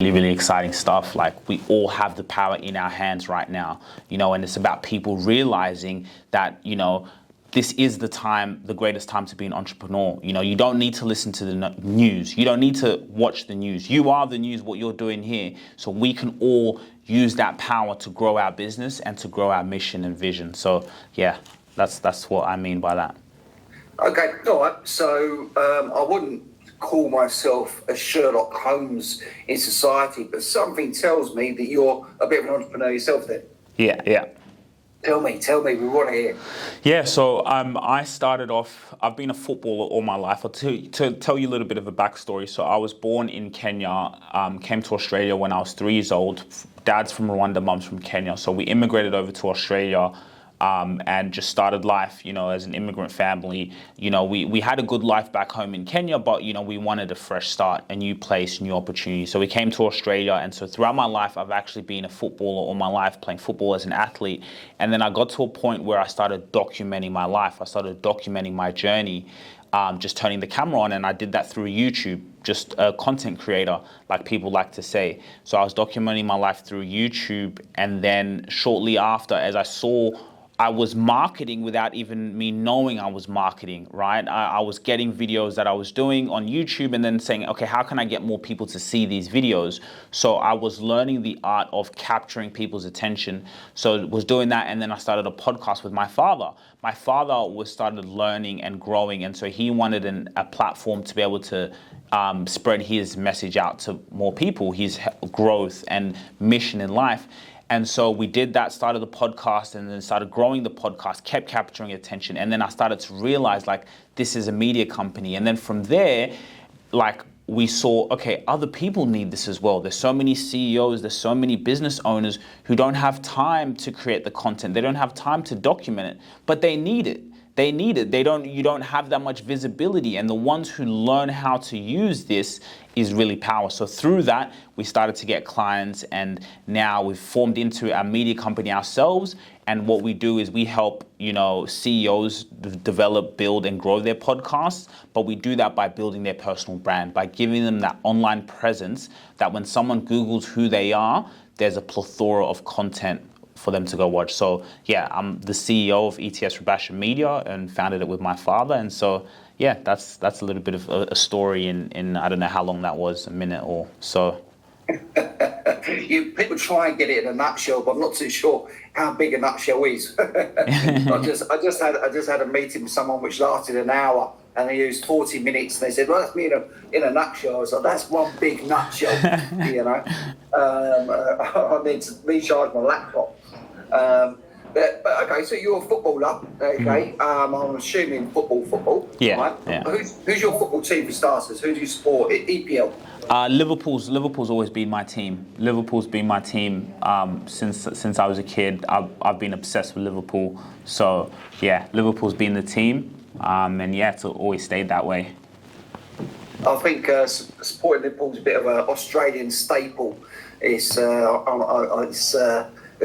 really, really exciting stuff. Like, we all have the power in our hands right now, and it's about people realizing that, this is the greatest time to be an entrepreneur. You don't need to listen to the news. You don't need to watch the news. You are the news, what you're doing here. So we can all use that power to grow our business and to grow our mission and vision. So yeah, that's what I mean by that. Okay, all right. So I wouldn't call myself a Sherlock Holmes in society, but something tells me that you're a bit of an entrepreneur yourself then. Yeah. Tell me, we want to hear. Yeah, so I started off, I've been a footballer all my life. I'll tell you a little bit of a backstory. So I was born in Kenya, came to Australia when I was 3 years old. Dad's from Rwanda, mum's from Kenya. So we immigrated over to Australia and just started life, as an immigrant family. We had a good life back home in Kenya, but, we wanted a fresh start, a new place, new opportunity. So we came to Australia. And so throughout my life, I've actually been a footballer all my life, playing football as an athlete. And then I got to a point where I started documenting my life. I started documenting my journey, just turning the camera on. And I did that through YouTube, just a content creator, like people like to say. So I was documenting my life through YouTube. And then shortly after, as I was marketing without even me knowing I was marketing, right? I was getting videos that I was doing on YouTube and then saying, okay, how can I get more people to see these videos? So I was learning the art of capturing people's attention. So I was doing that, and then I started a podcast with my father. My father started learning and growing, and so he wanted a platform to be able to spread his message out to more people, his growth and mission in life. And so we did that, started the podcast, and then started growing the podcast, kept capturing attention. And then I started to realize, this is a media company. And then from there, we saw, okay, other people need this as well. There's so many CEOs, there's so many business owners who don't have time to create the content. They don't have time to document it, but they need it. You don't have that much visibility. And the ones who learn how to use this is really powerful. So through that, we started to get clients, and now we've formed into a media company ourselves. And what we do is we help, CEOs develop, build, and grow their podcasts. But we do that by building their personal brand, by giving them that online presence that when someone Googles who they are, there's a plethora of content for them to go watch. So yeah, I'm the CEO of ETS Rubasha Media and founded it with my father. And so yeah, that's a little bit of a story in I don't know how long that was, a minute or so. People try and get it in a nutshell, but I'm not too sure how big a nutshell is. I just had a meeting with someone which lasted an hour, and they used 40 minutes, and they said, well, that's me in a nutshell. I was like, that's one big nutshell, I need to recharge my laptop. But okay, so you're a footballer, okay? I'm assuming football. Yeah. Right? Yeah. Who's your football team for starters? Who do you support? EPL. Liverpool's always been my team. Liverpool's been my team since I was a kid. I've been obsessed with Liverpool. So yeah, Liverpool's been the team, and yeah, it's always stayed that way. I think supporting Liverpool's a bit of an Australian staple. It's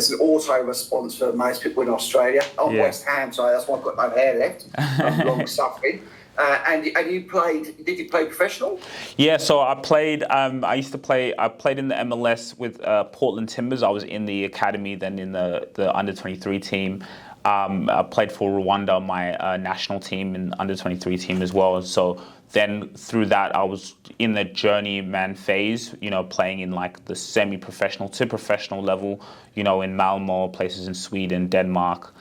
an auto response for most people in Australia. I'm West Ham, so that's why I've got no hair left. I'm long suffering. And you played? Did you play professional? Yeah, so I played. I played in the MLS with Portland Timbers. I was in the academy, then in the under 23 team. I played for Rwanda, my national team, and under 23 team as well. So then through that, I was in the journeyman phase, playing in the semi-professional to professional level, in Malmo, places in Sweden, Denmark.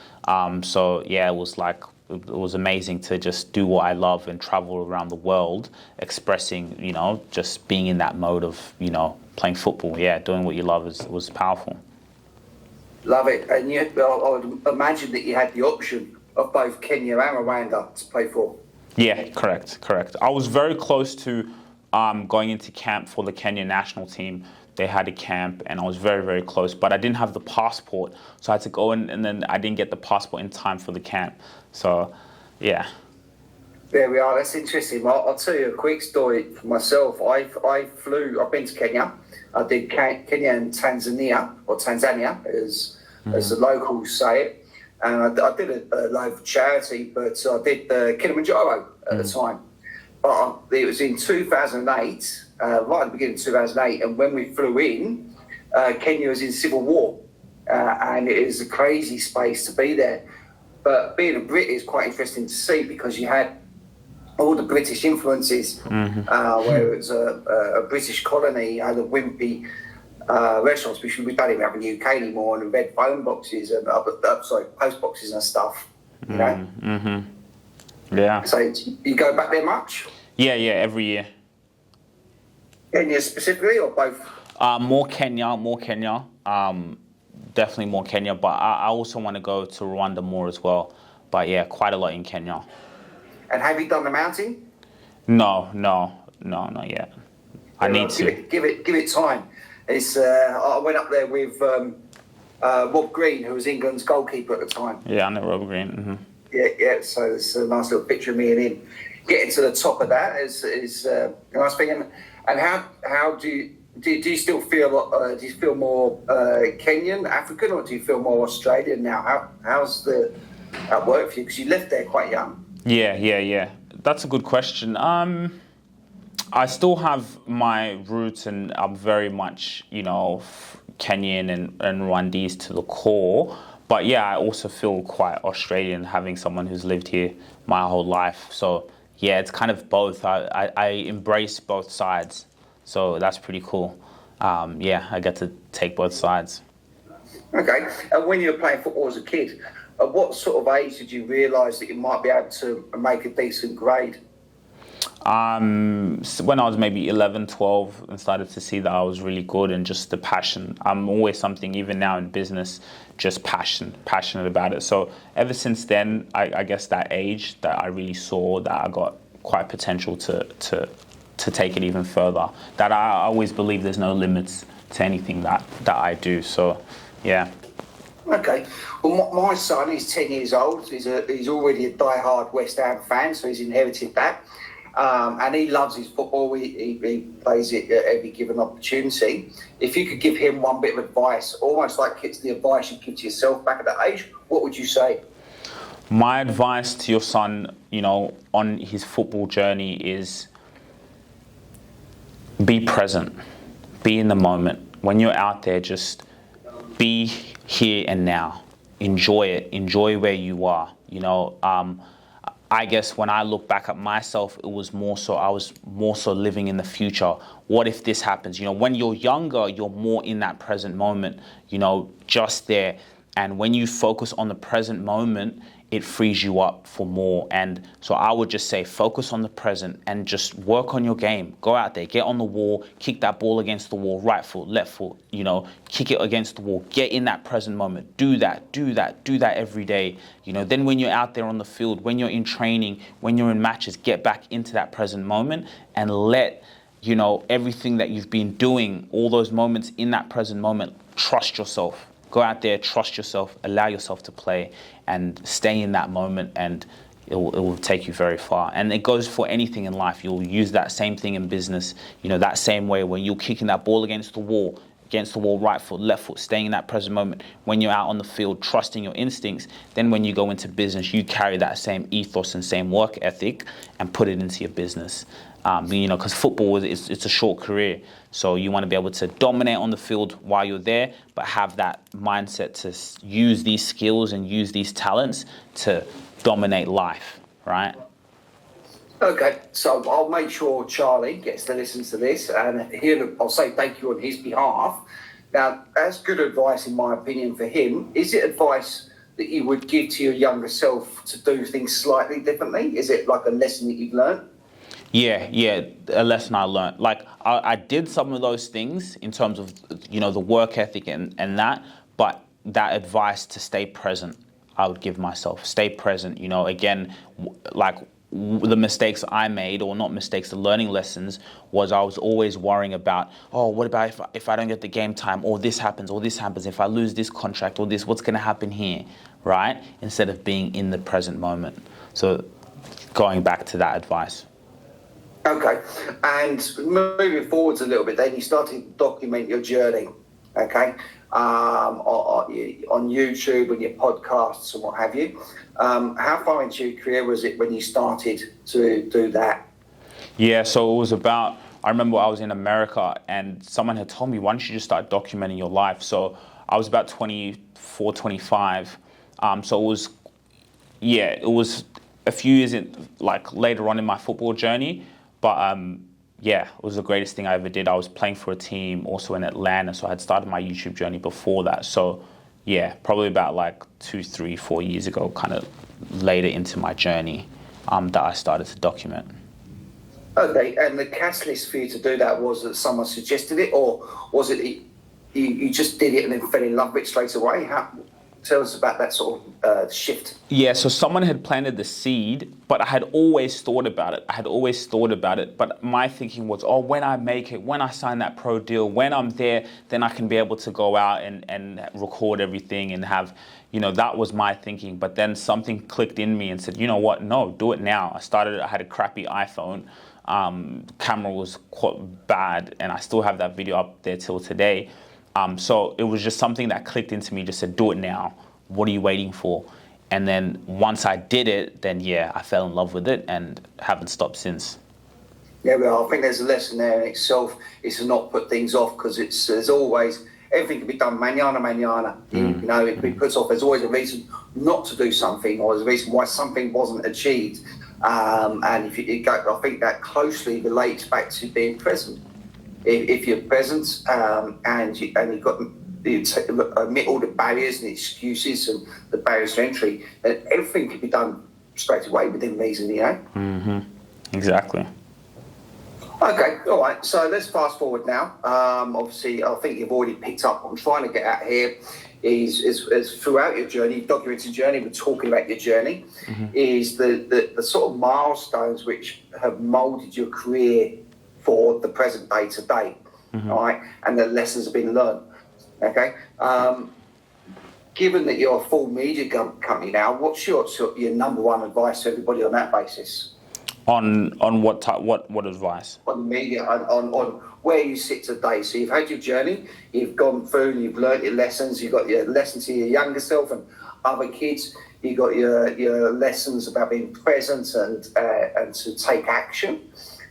So yeah, it was amazing to just do what I love and travel around the world, expressing, just being in that mode of, playing football. Yeah, doing what you love was powerful. Love it. And yet, I would imagine that you had the option of both Kenya and Rwanda to play for. Yeah, correct. I was very close to going into camp for the Kenya national team. They had a camp, and I was very, very close, but I didn't have the passport, so I had to go in, and then I didn't get the passport in time for the camp. So, yeah. There we are. That's interesting. Well, I'll tell you a quick story for myself. I've been to Kenya. I did Kenya and Tanzania, as the locals say it. And I did a load of charity, but I did Kilimanjaro at the time. But it was in 2008, right at the beginning of 2008, and when we flew in, Kenya was in civil war, and it is a crazy space to be there. But being a Brit is quite interesting to see because you had all the British influences, where it was a British colony, you had the wimpy restaurants, which we don't even have in the UK anymore, and the red phone boxes and post boxes and stuff. You know? Yeah. So you go back there much? Yeah, every year. Kenya specifically, or both? More Kenya. Definitely more Kenya, but I also want to go to Rwanda more as well. But yeah, quite a lot in Kenya. And have you done the mountain? No, not yet. I need to. Give it time. It's I went up there with Rob Green, who was England's goalkeeper at the time. Yeah, I know Rob Green. Mm-hmm. Yeah. So there's a nice little picture of me and him getting to the top of that is a nice thing. And how do you still feel? Do you feel more Kenyan, African, or do you feel more Australian now? How's that work for you? Because you left there quite young. Yeah. That's a good question. I still have my roots, and I'm very much, Kenyan and Rwandese to the core. But yeah, I also feel quite Australian, having someone who's lived here my whole life. So yeah, it's kind of both. I embrace both sides. So that's pretty cool. I get to take both sides. Okay. And when you were playing football as a kid, at what sort of age did you realise that you might be able to make a decent grade? When I was maybe 11, 12, and started to see that I was really good, and just the passion. I'm always something, even now in business, just passionate about it. So ever since then, I guess that age that I really saw that I got quite potential to take it even further. That I always believe there's no limits to anything that I do. So, yeah. Okay. Well, my son is 10 years old. He's already a die-hard West Ham fan, so he's inherited that. And he loves his football. He plays it at every given opportunity. If you could give him one bit of advice, almost like it's the advice you give to yourself back at that age, what would you say? My advice to your son, on his football journey is be present, be in the moment. When you're out there, just be here and now. Enjoy it. Enjoy where you are. I guess when I look back at myself, I was more so living in the future. What if this happens? When you're younger, you're more in that present moment, just there. And when you focus on the present moment, it frees you up for more. And so I would just say focus on the present and just work on your game. Go out there, get on the wall, kick that ball against the wall, right foot, left foot, kick it against the wall. Get in that present moment. Do that every day. Then when you're out there on the field, when you're in training, when you're in matches, get back into that present moment and let, everything that you've been doing, all those moments in that present moment, trust yourself. Go out there, trust yourself, allow yourself to play, and stay in that moment, and it will take you very far. And it goes for anything in life. You'll use that same thing in business, that same way when you're kicking that ball against the wall, right foot, left foot, staying in that present moment. When you're out on the field, trusting your instincts, then when you go into business, you carry that same ethos and same work ethic and put it into your business. Because football, it's a short career. So you want to be able to dominate on the field while you're there, but have that mindset to use these skills and use these talents to dominate life, right? Okay, so I'll make sure Charlie gets to listen to this, and I'll say thank you on his behalf. Now, that's good advice, in my opinion, for him. Is it advice that you would give to your younger self to do things slightly differently? Is it like a lesson that you've learned? Yeah, a lesson I learned. Like, I did some of those things in terms of, the work ethic and that, but that advice to stay present, I would give myself. Stay present, again, like the mistakes I made, or not mistakes, the learning lessons, was I was always worrying about, what about if I don't get the game time, or this happens, if I lose this contract, or this, what's going to happen here, right? Instead of being in the present moment. So going back to that advice. Okay, and moving forwards a little bit, then you started to document your journey, okay, on YouTube and your podcasts and what have you. How far into your career was it when you started to do that? Yeah, so it was about I remember I was in America and someone had told me, why don't you just start documenting your life? So I was about 24, 25. So it was a few years later on in my football journey. But it was the greatest thing I ever did. I was playing for a team also in Atlanta. So I had started my YouTube journey before that. So yeah, probably about like 2, 3, 4 years ago, kind of later into my journey, that I started to document. Okay, and the catalyst for you to do that was that someone suggested it, or was it you just did it and then fell in love with it straight away? Tell us about that sort of shift. Yeah, so someone had planted the seed, but I had always thought about it. But my thinking was, when I make it, when I sign that pro deal, when I'm there, then I can be able to go out and record everything and have, that was my thinking. But then something clicked in me and said, you know what? No, do it now. I had a crappy iPhone. Camera was quite bad, and I still have that video up there till today. So it was just something that clicked into me, just said, do it now. What are you waiting for? And then once I did it, then I fell in love with it and haven't stopped since. Yeah, well, I think there's a lesson there in itself, is to not put things off, because there's always, everything can be done mañana. It puts off. There's always a reason not to do something, or there's a reason why something wasn't achieved. And if you go, I think that closely relates back to being present. If you're present and you've got to admit all the barriers and the excuses and the barriers to entry, then everything can be done straight away within reason, Mm-hmm. Exactly. Okay, all right. So let's fast forward now. Obviously, I think you've already picked up what I'm trying to get at here. Is throughout your journey, documented journey, we're talking about your journey, is the sort of milestones which have moulded your career for the present day today, all right, and the lessons have been learned. Okay, given that you're a full media company now, what's your number one advice to everybody on that basis? On what type? What advice? On the media, on where you sit today. So you've had your journey, you've gone through, you've learnt your lessons, you've got your lessons to your younger self and other kids. You've got your lessons about being present and to take action.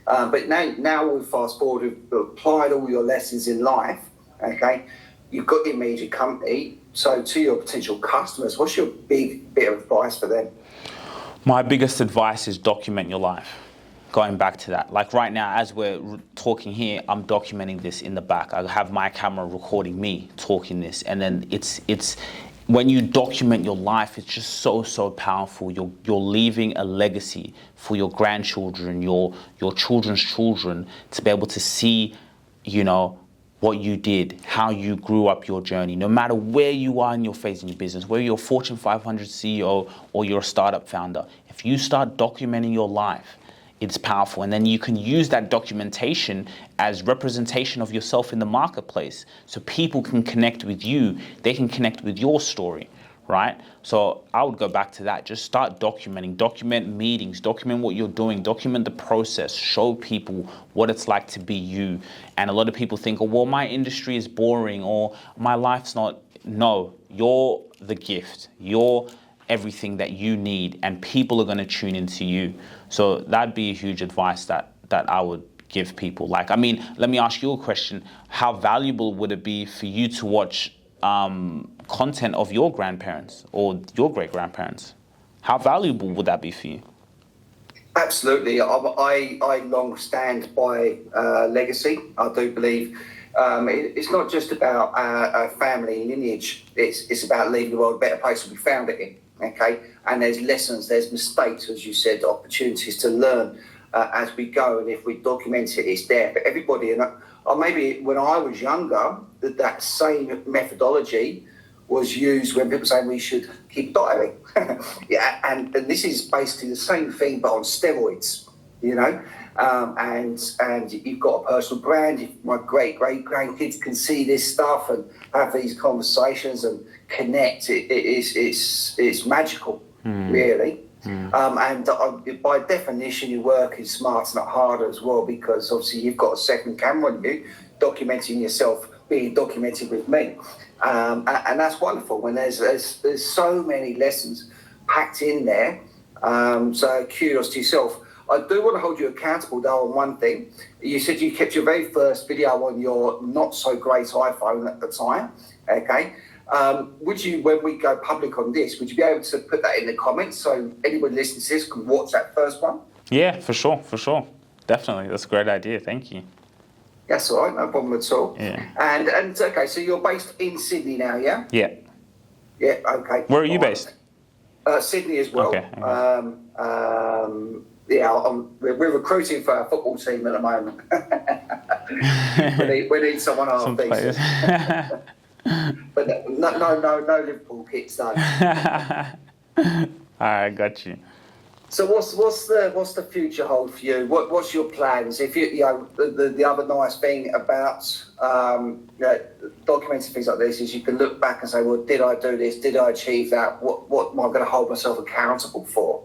But now we've fast forward, we've applied all your lessons in life, okay? You've got your media company, so to your potential customers, what's your big bit of advice for them? My biggest advice is document your life. Going back to that, like right now, as we're talking here, I'm documenting this in the back. I have my camera recording me talking this, and then it's when you document your life, it's just so powerful. You're leaving a legacy for your grandchildren, your children's children, to be able to see, what you did, how you grew up your journey, no matter where you are in your phase in your business, whether you're a Fortune 500 CEO or you're a startup founder. If you start documenting your life, it's powerful. And then you can use that documentation as representation of yourself in the marketplace. So people can connect with you. They can connect with your story, right? So I would go back to that. Just start documenting. Document meetings. Document what you're doing. Document the process. Show people what it's like to be you. And a lot of people think, my industry is boring or my life's not. No, you're the gift. You're everything that you need, and people are going to tune into you. So that'd be a huge advice that I would give people. Let me ask you a question. How valuable would it be for you to watch content of your grandparents or your great-grandparents? How valuable would that be for you? Absolutely. I long stand by legacy. I do believe it's not just about a family lineage. It's about leaving the world a better place than we found it in. Okay, and there's lessons, there's mistakes, as you said, opportunities to learn as we go. And if we document it, it's there for everybody. And or maybe when I was younger, that same methodology was used when people say we should keep a diary. and this is basically the same thing, but on steroids. And you've got a personal brand. If my great grandkids can see this stuff and have these conversations and connect, it's magical, really. And by definition, your work is smarter, not harder as well, because obviously you've got a second camera on you, documenting yourself, being documented with me, and that's wonderful. When there's so many lessons packed in there. So kudos to yourself. I do want to hold you accountable, though, on one thing. You said you kept your very first video on your not-so-great iPhone at the time, okay? Would you, when we go public on this, would you be able to put that in the comments so anyone listening to this can watch that first one? Yeah, for sure. Definitely. That's a great idea. Thank you. That's all right, no problem at all. Yeah. And okay, so you're based in Sydney now, yeah? Yeah. Yeah, okay. Where are you based? Sydney as well. Okay. We're recruiting for our football team at the moment. we need someone half decent. But no Liverpool kits though. I got you. So what's the future hold for you? What's your plans? If the other nice thing about documenting things like this is you can look back and say, well, did I do this? Did I achieve that? What am I going to hold myself accountable for?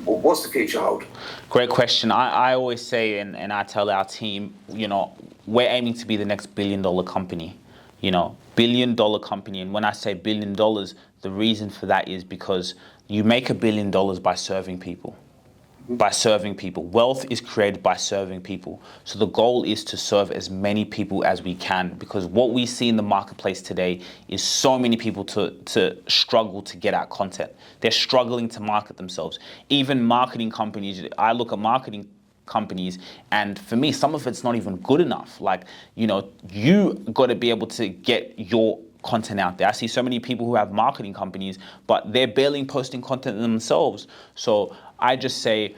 What's the future hold? Great question. I always say, and I tell our team, we're aiming to be the next billion-dollar company. Billion-dollar company. And when I say $1 billion, the reason for that is because you make $1 billion by serving people. By serving people. Wealth is created by serving people. So the goal is to serve as many people as we can, because what we see in the marketplace today is so many people to struggle to get out content. They're struggling to market themselves. Even marketing companies, I look at marketing companies, and for me, some of it's not even good enough. You got to be able to get your content out there. I see so many people who have marketing companies, but they're barely posting content themselves. So I just say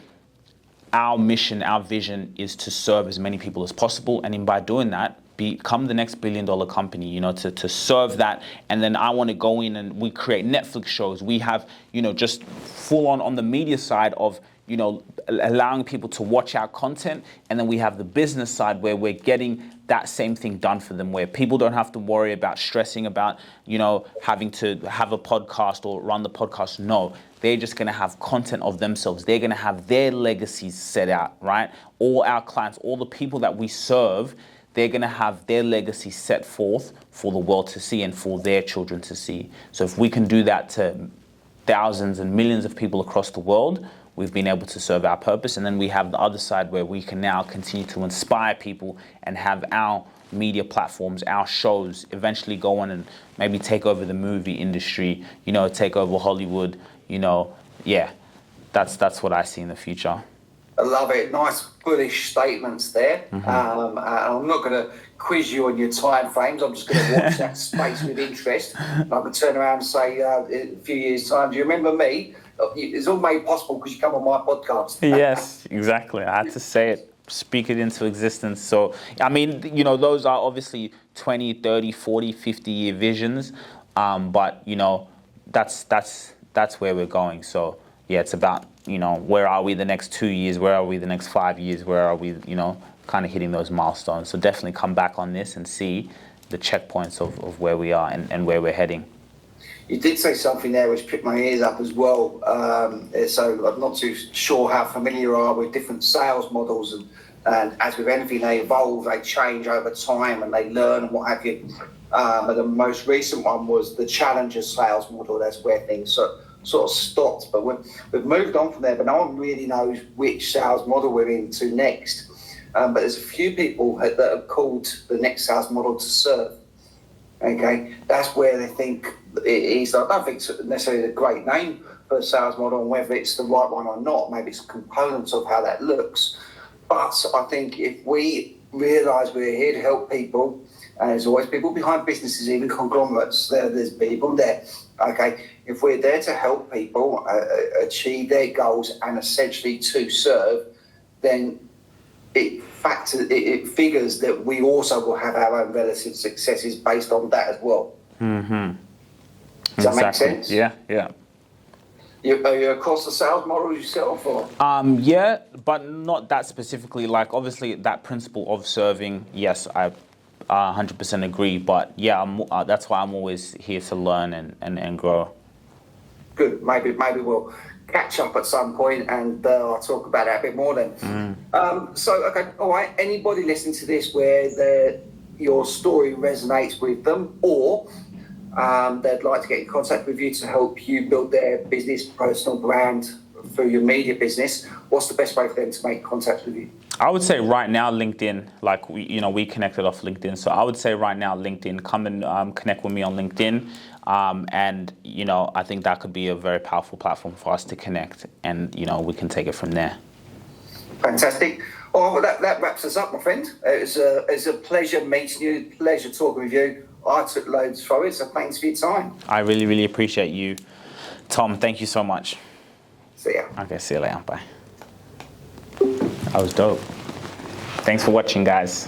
our mission, our vision is to serve as many people as possible. And by doing that, become the next $1 billion company, to serve that. And then I want to go in and we create Netflix shows. We have, just full on the media side of, allowing people to watch our content. And then we have the business side where we're getting that same thing done for them, where people don't have to worry about stressing about, having to have a podcast or run the podcast. No, they're just going to have content of themselves. They're going to have their legacies set out, right? All our clients, all the people that we serve, they're going to have their legacy set forth for the world to see and for their children to see. So if we can do that to thousands and millions of people across the world, we've been able to serve our purpose. And then we have the other side where we can now continue to inspire people and have our media platforms, our shows eventually go on and maybe take over the movie industry, take over Hollywood, that's what I see in the future. I love it. Nice bullish statements there. Mm-hmm. I'm not going to quiz you on your time frames. I'm just going to watch that space with interest. I can turn around and say in a few years' time, do you remember me? It's all made possible because you come on my podcast. Yes, exactly. I had to say it, speak it into existence. So, those are obviously 20, 30, 40, 50-year visions. But, that's where we're going. So, yeah, it's about, where are we the next 2 years? Where are we the next 5 years? Where are we, kind of hitting those milestones? So definitely come back on this and see the checkpoints of where we are and where we're heading. You did say something there which pricked my ears up as well. So I'm not too sure how familiar you are with different sales models. And as with anything, they evolve, they change over time, and they learn and what have you. But the most recent one was the challenger sales model. That's where things sort of stopped. But we've moved on from there, but no one really knows which sales model we're into next. But there's a few people that have called the next sales model to serve. Okay, that's where they think it is. I don't think it's necessarily a great name for a sales model, and whether it's the right one or not, maybe it's components of how that looks. But I think if we realise we're here to help people, and there's always people behind businesses, even conglomerates, there's people there. Okay, if we're there to help people achieve their goals and essentially to serve, then it figures that we also will have our own relative successes based on that as well. Mm-hmm. Does that make sense? Yeah. Are you across the sales model yourself? Or? Yeah, but not that specifically. Like, obviously, that principle of serving, yes, I 100% agree. But, yeah, that's why I'm always here to learn and grow. Good. Maybe we'll catch up at some point and I'll talk about it a bit more then. Okay, all right. Anybody listening to this where your story resonates with them, or they'd like to get in contact with you to help you build their business, personal brand, through your media business, what's the best way for them to make contact with you? I would say right now LinkedIn, like we connected off LinkedIn. So I would say right now LinkedIn, come and connect with me on LinkedIn. And I think that could be a very powerful platform for us to connect, and we can take it from there. Fantastic. Oh, well, that wraps us up, my friend. It's a pleasure meeting you, pleasure talking with you. I took loads from it, so thanks for your time. I really, really appreciate you, Tom. Thank you so much. See ya. Okay, see you later. Bye. That was dope. Thanks for watching, guys.